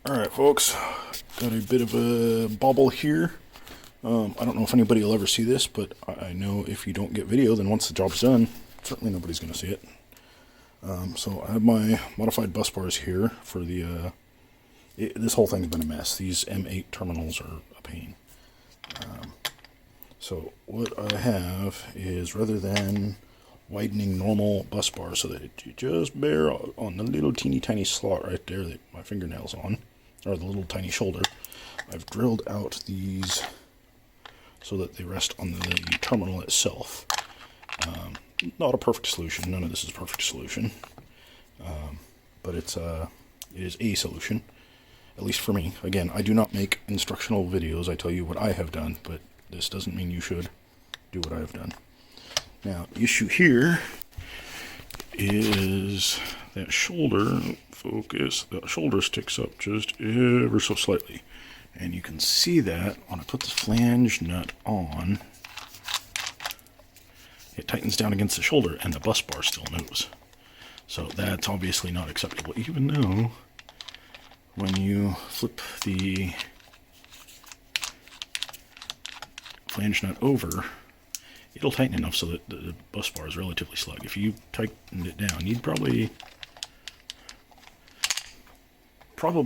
Alright folks, got a bit of a bobble here. I don't know if anybody will ever see this, but I know if you don't get video, then once the job's done, certainly nobody's going to see it. So I have my modified bus bars here for the, this whole thing's been a mess. These M8 terminals are a pain. So what I have is, rather than widening normal bus bars so that you just bear on the little teeny tiny slot right there that my fingernail's on, or the little tiny shoulder, I've drilled out these so that they rest on the terminal itself. Not a perfect solution. None of this is a perfect solution. But it is a solution, at least for me. Again, I do not make instructional videos. I tell you what I have done, but this doesn't mean you should do what I have done. Now, the issue here is that shoulder, that shoulder sticks up just ever so slightly. And you can see that when I put the flange nut on, it tightens down against the shoulder and the bus bar still moves. So that's obviously not acceptable, even though when you flip the flange nut over, it'll tighten enough so that the bus bar is relatively snug. If you tightened it down, you'd probably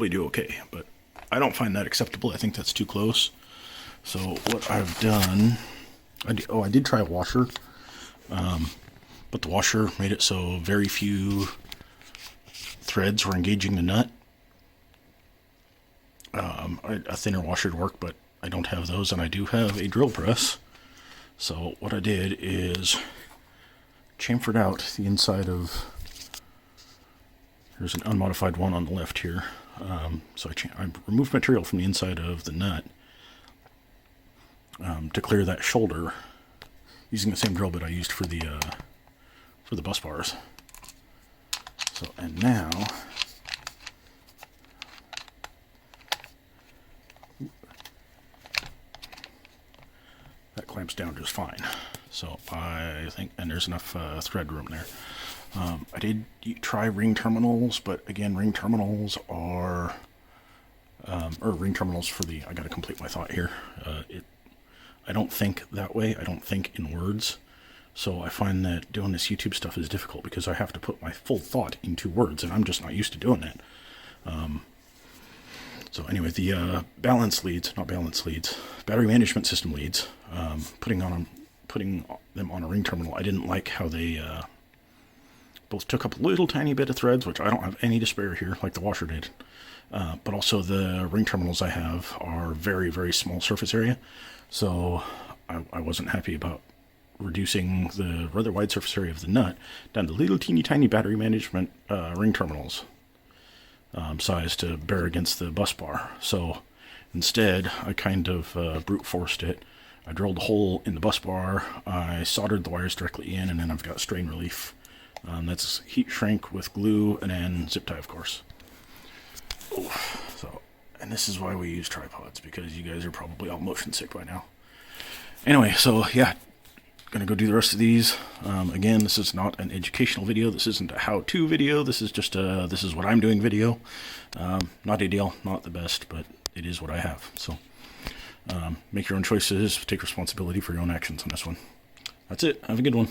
do okay, but I don't find that acceptable. I think that's too close. So what I've done, I did try a washer, but the washer made it so very few threads were engaging the nut. A thinner washer would work, but I don't have those, and I do have a drill press. So what I did is chamfered out the inside of, there's an unmodified one on the left here. So I removed material from the inside of the nut to clear that shoulder using the same drill bit I used for the bus bars. So, and now that clamps down just fine. So I think, and there's enough thread room there. I did try ring terminals, but again, ring terminals are, or ring terminals for the, I gotta complete my thought here. I don't think that way. I don't think in words. So I find that doing this YouTube stuff is difficult because I have to put my full thought into words, and I'm just not used to doing that. So anyway, the battery management system leads, putting them on a ring terminal, I didn't like how they both took up a little tiny bit of threads, which I don't have any to spare here, like the washer did. But also the ring terminals I have are very, very small surface area. So I wasn't happy about reducing the rather wide surface area of the nut down to little teeny tiny battery management ring terminals size to bear against the bus bar. So instead, I kind of brute forced it. I drilled a hole in the bus bar, I soldered the wires directly in, and then I've got strain relief. That's heat shrink with glue and then zip tie, of course. So, and this is why we use tripods, because you guys are probably all motion sick by now. Anyway, so yeah, gonna go do the rest of these. Again, this is not an educational video. This isn't a how-to video. This is just this is what I'm doing video. Not ideal, not the best, but it is what I have. So make your own choices. Take responsibility for your own actions on this one. That's it. Have a good one.